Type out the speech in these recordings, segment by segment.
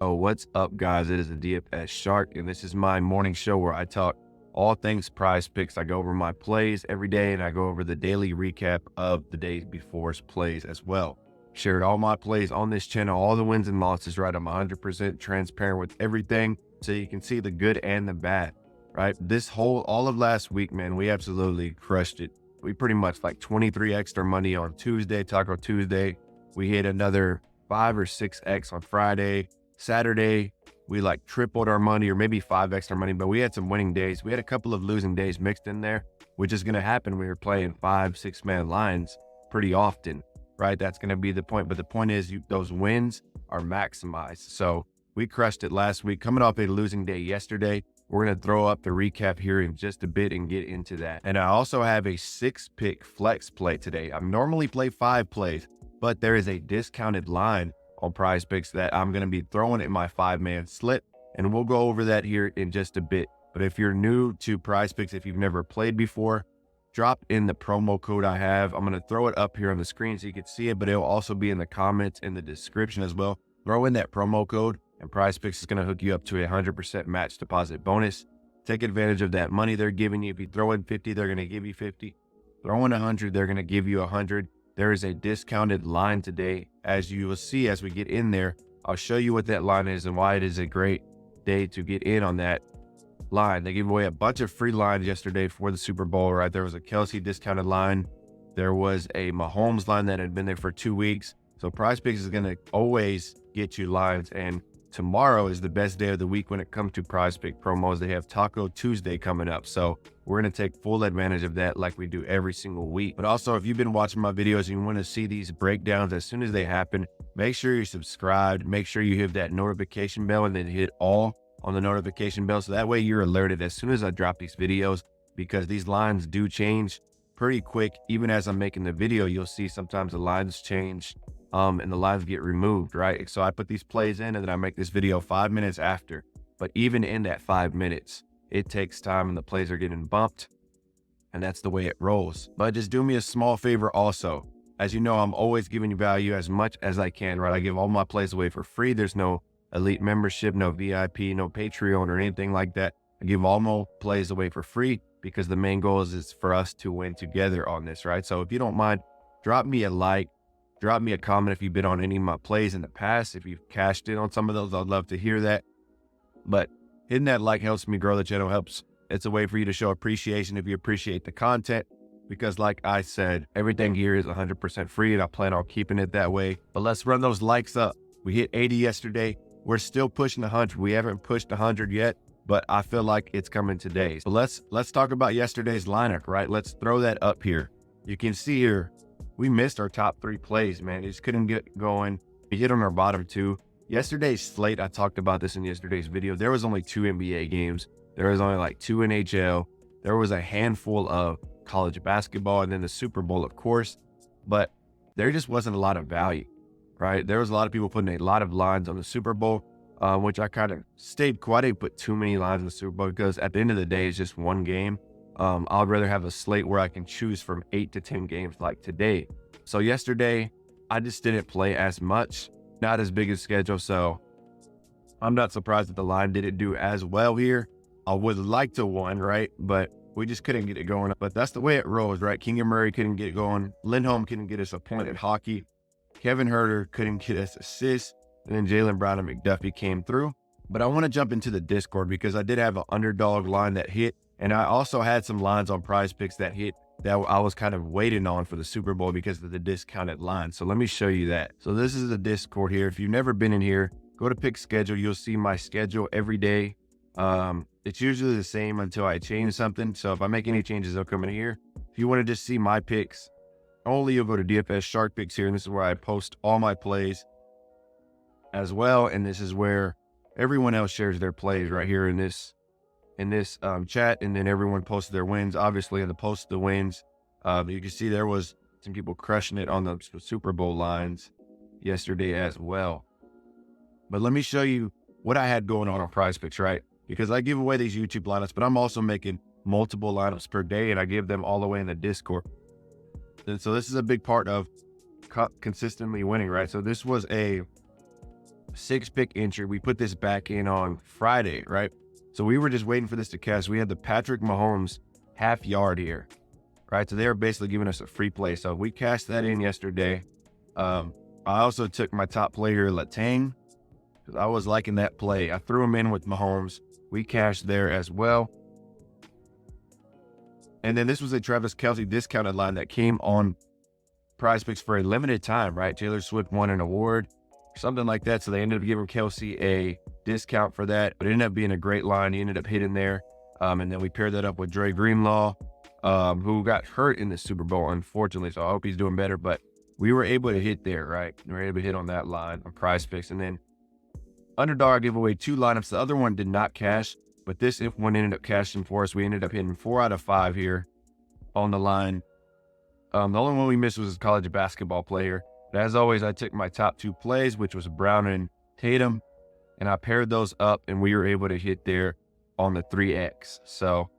Oh, what's up, guys? It is the DFS Shark, and this is my morning show where I talk all things prize picks. I go over my plays every day, and I go over the daily recap of the day before's plays as well. Shared all my plays on this channel, all the wins and losses, right? I'm 100% transparent with everything, so you can see the good and the bad, right? All of last week, man, we absolutely crushed it. We pretty much like 23 extra money on Tuesday, Taco Tuesday. We hit another 5 or 6x on Friday. Saturday, we like tripled our money, or maybe 5x our money, but we had some winning days. We had a couple of losing days mixed in there, which is going to happen when you're playing 5-6 man lines pretty often, right? That's going to be the point. But the point is, those wins are maximized. So we crushed it last week. Coming off a losing day yesterday, we're going to throw up the recap here in just a bit and get into that. And I also have a 6-pick flex play today. I normally play 5 plays, but there is a discounted line on PrizePicks that I'm going to be throwing in my 5-man slip, and we'll go over that here in just a bit. But if you're new to PrizePicks, if you've never played before, drop in the promo code I have. I'm going to throw it up here on the screen so you can see it, but it'll also be in the comments in the description as well. Throw in that promo code, and PrizePicks is going to hook you up to a 100% match deposit bonus. Take advantage of that money they're giving you. If you throw in 50, they're going to give you 50. Throw in 100, they're going to give you 100. There is a discounted line today. As you will see as we get in there, I'll show you what that line is and why it is a great day to get in on that line. They gave away a bunch of free lines yesterday for the Super Bowl, right? There was a Kelsey discounted line. There was a Mahomes line that had been there for 2 weeks. So PrizePicks is going to always get you lines. And tomorrow is the best day of the week when it comes to PrizePick promos. They have Taco Tuesday coming up. So we're going to take full advantage of that like we do every single week. But also, if you've been watching my videos and you want to see these breakdowns as soon as they happen, make sure you're subscribed. Make sure you hit that notification bell and then hit all on the notification bell. So that way you're alerted as soon as I drop these videos, because these lines do change pretty quick. Even as I'm making the video, you'll see sometimes the lines change and the lines get removed, right? So I put these plays in and then I make this video 5 minutes after. But even in that 5 minutes, it takes time and the plays are getting bumped, and that's the way it rolls. But just do me a small favor also. As you know, I'm always giving you value as much as I can, right? I give all my plays away for free. There's no elite membership, no VIP, no Patreon or anything like that. I give all my plays away for free because the main goal is for us to win together on this, right? So if you don't mind, drop me a like, drop me a comment if you've been on any of my plays in the past. If you've cashed in on some of those, I'd love to hear that. But hitting that like helps me grow the channel, it's a way for you to show appreciation if you appreciate the content, because like I said, everything here is 100% free and I plan on keeping it that way. But let's run those likes up. We hit 80 yesterday. We're still pushing 100. We haven't pushed 100 yet, but I feel like it's coming today. So let's talk about yesterday's lineup, right? Let's throw that up here. You can see here, we missed our top 3 plays, man. It just couldn't get going. We hit on our bottom 2. Yesterday's slate, I talked about this in yesterday's video. There was only 2 NBA games. There was only like 2 NHL. There was a handful of college basketball and then the Super Bowl, of course, but there just wasn't a lot of value, right? There was a lot of people putting a lot of lines on the Super Bowl, which I kind of stayed quiet. I didn't put too many lines in the Super Bowl because at the end of the day, it's just one game. I'd rather have a slate where I can choose from 8 to 10 games like today. So yesterday, I just didn't play as much. Not as big a schedule, so I'm not surprised that the line didn't do as well here. I would like to win, right? But we just couldn't get it going. But that's the way it rolls, right? King and Murray couldn't get it going. Lindholm couldn't get us a point at hockey. Kevin Herter couldn't get us assists. And then Jaylen Brown and McDuffie came through. But I want to jump into the Discord because I did have an underdog line that hit. And I also had some lines on PrizePicks that hit that I was kind of waiting on for the Super Bowl because of the discounted line. So let me show you that. So this is the Discord here. If you've never been in here, go to pick schedule. You'll see my schedule every day. It's usually the same until I change something. So if I make any changes, they'll come in here. If you want to just see my picks, only you'll go to DFS Shark Picks here. And this is where I post all my plays as well. And this is where everyone else shares their plays right here in this chat, and then everyone posted their wins. Obviously in the post the wins, you can see there was some people crushing it on the Super Bowl lines yesterday as well. But let me show you what I had going on PrizePicks, right? Because I give away these YouTube lineups, but I'm also making multiple lineups per day, and I give them all the way in the Discord. And so this is a big part of consistently winning, right? So this was a 6-pick entry. We put this back in on Friday, right? So we were just waiting for this to cash. We had the Patrick Mahomes half yard here, right? So they were basically giving us a free play. So we cashed that in yesterday. I also took my top player, Latang, because I was liking that play. I threw him in with Mahomes. We cashed there as well. And then this was a Travis Kelce discounted line that came on PrizePicks for a limited time, right? Taylor Swift won an award, something like that. So they ended up giving Kelce a discount for that, but it ended up being a great line. He ended up hitting there. And then we paired that up with Dre Greenlaw, who got hurt in the Super Bowl, unfortunately. So I hope he's doing better, but we were able to hit there, right? We were able to hit on that line on PrizePicks. And then Underdog, I gave away 2 lineups. The other one did not cash, but this one ended up cashing for us. We ended up hitting 4 out of 5 here on the line. The only one we missed was a college basketball player. But as always, I took my top 2 plays, which was Brown and Tatum, and I paired those up, and we were able to hit there on the 3X. So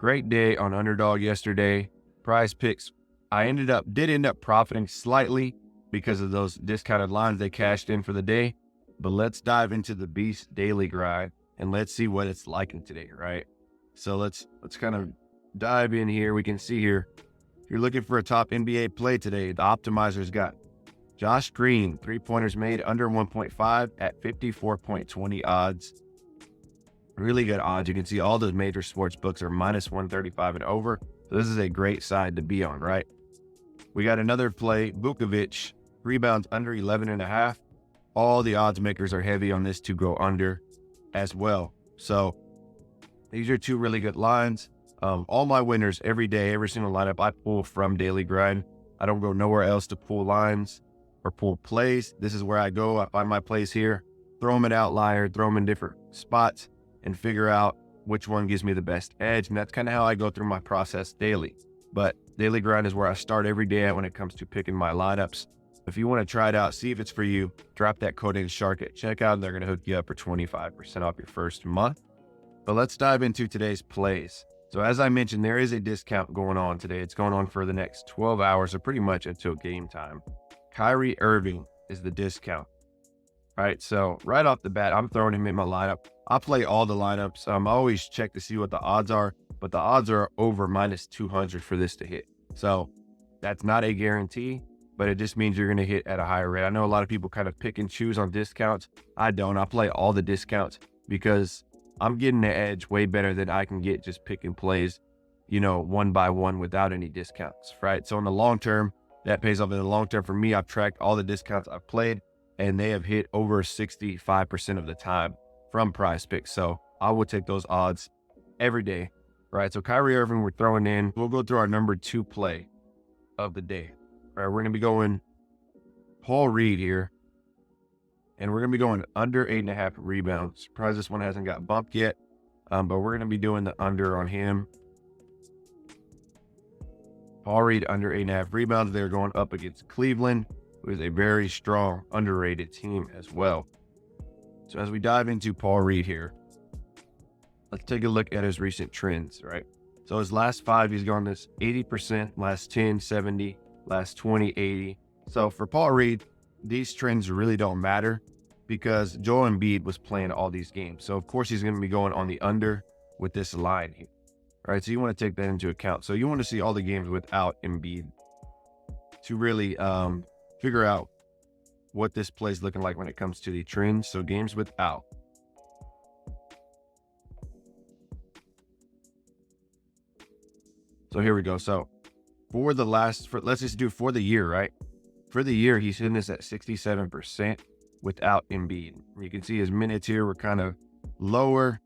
great day on Underdog yesterday. PrizePicks, I did end up profiting slightly because of those discounted lines they cashed in for the day. But let's dive into the Beast Daily Grind and let's see what it's like in today, right? So let's kind of dive in here. We can see here, if you're looking for a top NBA play today, the optimizer's got Josh Green, 3-pointers made under 1.5 at 54.20 odds. Really good odds. You can see all those major sports books are minus 135 and over. So this is a great side to be on, right? We got another play, Vukovic, rebounds under 11.5. All the odds makers are heavy on this to go under as well. So these are 2 really good lines. All my winners every day, every single lineup I pull from Daily Grind. I don't go nowhere else to pull lines or pull plays. This is where I go. I find my plays here, throw them in outlier, throw them in different spots, and figure out which one gives me the best edge. And that's kind of how I go through my process daily. But Daily Grind is where I start every day at when it comes to picking my lineups. If you want to try it out, see if it's for you, drop that code in Shark at checkout, and they're going to hook you up for 25% off your first month. But let's dive into today's plays. So as I mentioned, there is a discount going on today. It's going on for the next 12 hours, or pretty much until game time. Kyrie Irving is the discount. All right, so right off the bat, I'm throwing him in my lineup. I play all the lineups. I always check to see what the odds are, but the odds are over minus 200 for this to hit. So that's not a guarantee, but it just means you're going to hit at a higher rate. I know a lot of people kind of pick and choose on discounts. I don't. I play all the discounts because I'm getting the edge way better than I can get just picking plays, one by one without any discounts, right? So in the long term, that pays off. In the long term for me, I've tracked all the discounts I've played, and they have hit over 65% of the time from PrizePicks. So I will take those odds every day, right? So Kyrie Irving, we're throwing in. We'll go through our number 2 play of the day. All right, we're going to be going Paul Reed here. And we're going to be going under 8.5 rebounds. Surprised this one hasn't got bumped yet, but we're going to be doing the under on him. Paul Reed under 8.5 rebounds. They're going up against Cleveland, who is a very strong, underrated team as well. So as we dive into Paul Reed here, let's take a look at his recent trends, right? So his last 5, he's gone this 80%, last 10, 70, last 20, 80. So for Paul Reed, these trends really don't matter because Joel Embiid was playing all these games. So of course he's going to be going on the under with this line here. All right, so you want to take that into account. So you want to see all the games without Embiid to really figure out what this play is looking like when it comes to the trends. So games without. So here we go. So let's just do for the year, right? For the year, he's hitting this at 67% without Embiid. You can see his minutes here were kind of lower.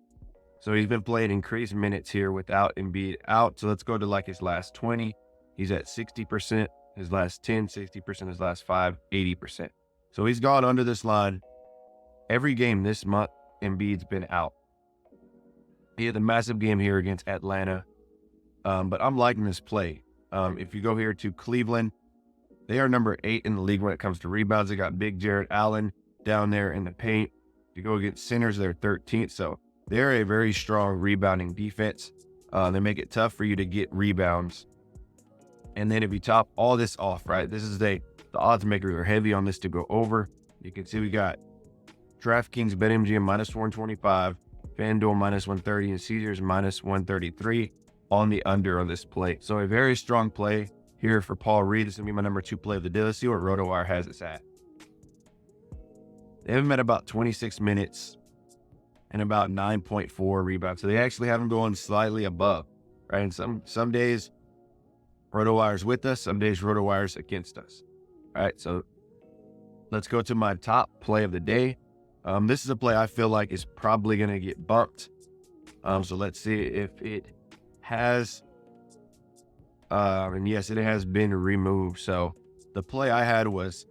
So he's been playing increased minutes here without Embiid out. So let's go to like his last 20. He's at 60%, his last 10, 60%, his last 5, 80%. So he's gone under this line. Every game this month, Embiid's been out. He had a massive game here against Atlanta. But I'm liking this play. If you go here to Cleveland, they are number 8 in the league when it comes to rebounds. They got big Jared Allen down there in the paint. If you go against centers, they're 13th. So they're a very strong rebounding defense. They make it tough for you to get rebounds. And then if you top all this off, right, this is the odds makers are heavy on this to go over. You can see we got DraftKings, BetMGM -125, FanDuel -130, and Caesars -133 on the under on this play. So a very strong play here for Paul Reed. This is going to be my number 2 play of the day. Let's see what RotoWire has us at. They have him at about 26 minutes and about 9.4 rebounds. So they actually have him going slightly above, right? And some days RotoWire's with us, some days RotoWire's against us. All right, so let's go to my top play of the day. This is a play I feel like is probably going to get bumped. So let's see if it has, and yes, it has been removed. So the play I had was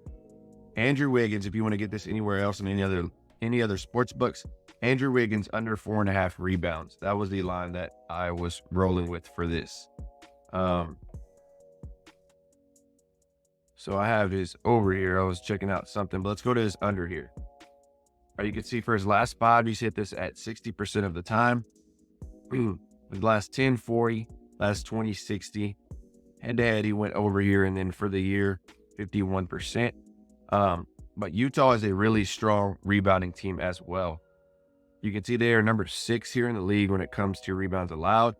Andrew Wiggins. If you want to get this anywhere else in any other sports books, Andrew Wiggins under 4.5 rebounds. That was the line that I was rolling with for this. So I have his over here. I was checking out something, but let's go to his under here. All right, you can see for his last 5, he's hit this at 60% of the time. His last 10, 40, last 20, 60. Head to head, he went over here, and then for the year, 51%. But Utah is a really strong rebounding team as well. You can see they are number 6 here in the league when it comes to rebounds allowed.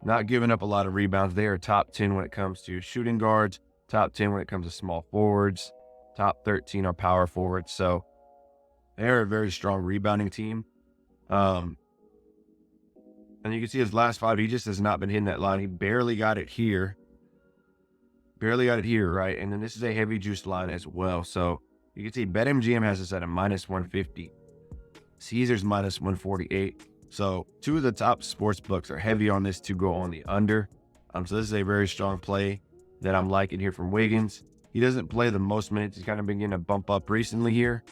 Not giving up a lot of rebounds. They are top 10 when it comes to shooting guards, top 10 when it comes to small forwards, top 13 are power forwards. So they're a very strong rebounding team. And you can see his last 5, he just has not been hitting that line. He barely got it here. Right? And then this is a heavy juice line as well. So you can see BetMGM has this at a -150. Caesars -148. So 2 of the top sports books are heavy on this to go on the under. So this is a very strong play that I'm liking here from Wiggins. He doesn't play the most minutes. He's kind of been getting a bump up recently here,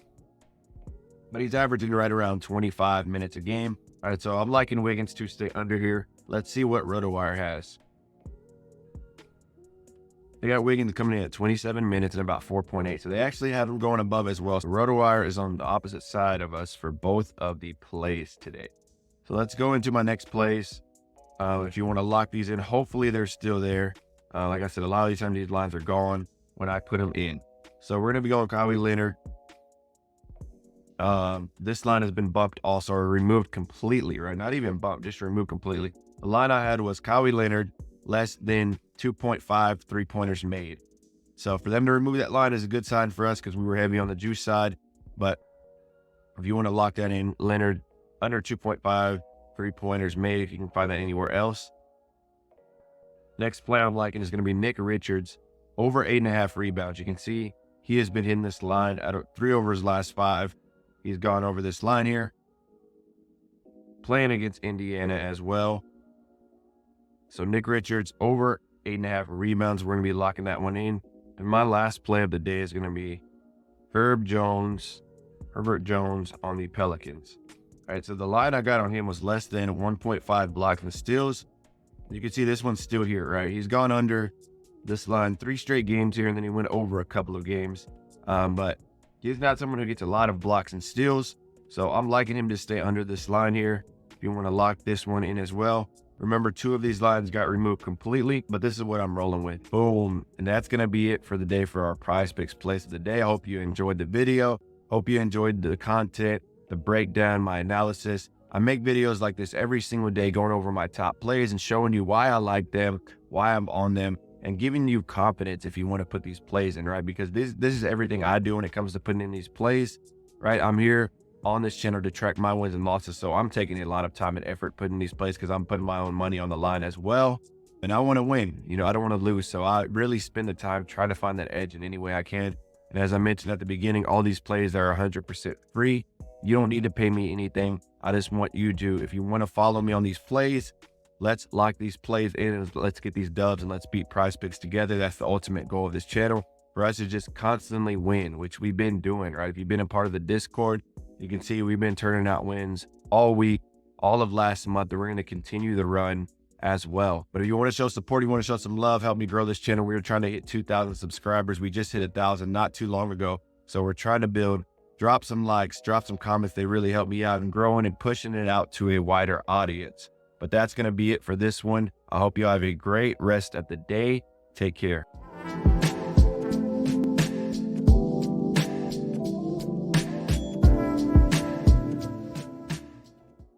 but he's averaging right around 25 minutes a game. All right, so I'm liking Wiggins to stay under here. Let's see what RotoWire has. They got Wiggins coming in at 27 minutes and about 4.8. So they actually have him going above as well. So RotoWire is on the opposite side of us for both of the plays today. So let's go into my next plays. If you want to lock these in, hopefully they're still there. Like I said, a lot of these times these lines are gone when I put them in. So we're going to be going Kawhi Leonard. This line has been bumped also, or removed completely, right? Not even bumped, just removed completely. The line I had was Kawhi Leonard less than 2.5 3-pointers made. So for them to remove that line is a good sign for us because we were heavy on the juice side. But if you want to lock that in, Leonard under 2.5 3-pointers made, if you can find that anywhere else. Next play I'm liking is going to be Nick Richards over 8.5 rebounds. You can see he has been hitting this line out of 3 over his last 5. He's gone over this line here. Playing against Indiana as well. So Nick Richards over 8.5 rebounds. We're going to be locking that one in. And my last play of the day is going to be Herbert Jones on the Pelicans. All right, so the line I got on him was less than 1.5 blocks and steals. You can see this one's still here, right? He's gone under this line 3 straight games here, and then he went over a couple of games. But he's not someone who gets a lot of blocks and steals. So I'm liking him to stay under this line here. If you want to lock this one in as well. Remember, 2 of these lines got removed completely, but this is what I'm rolling with. Boom. And that's going to be it for the day for our PrizePicks plays of the day. I hope you enjoyed the video. Hope you enjoyed the content, the breakdown, my analysis. I make videos like this every single day, going over my top plays and showing you why I like them, why I'm on them, and giving you confidence if you want to put these plays in, right? Because this is everything I do when it comes to putting in these plays, right? I'm here on this channel to track my wins and losses, so I'm taking a lot of time and effort putting these plays because I'm putting my own money on the line as well. And I want to win, I don't want to lose. So I really spend the time trying to find that edge in any way I can. And as I mentioned at the beginning, all these plays are 100% free. You don't need to pay me anything. I just want you to, if you want to follow me on these plays, let's lock these plays in and let's get these dubs and let's beat PrizePicks together. That's the ultimate goal of this channel, for us to just constantly win, which we've been doing, right? If you've been a part of the Discord, you can see we've been turning out wins all week, all of last month, and we're going to continue the run as well. But if you want to show support, you want to show some love, help me grow this channel. We were trying to hit 2,000 subscribers. We just hit 1,000 not too long ago. So we're trying to build. Drop some likes, drop some comments. They really help me out in growing and pushing it out to a wider audience. But that's going to be it for this one. I hope you have a great rest of the day. Take care.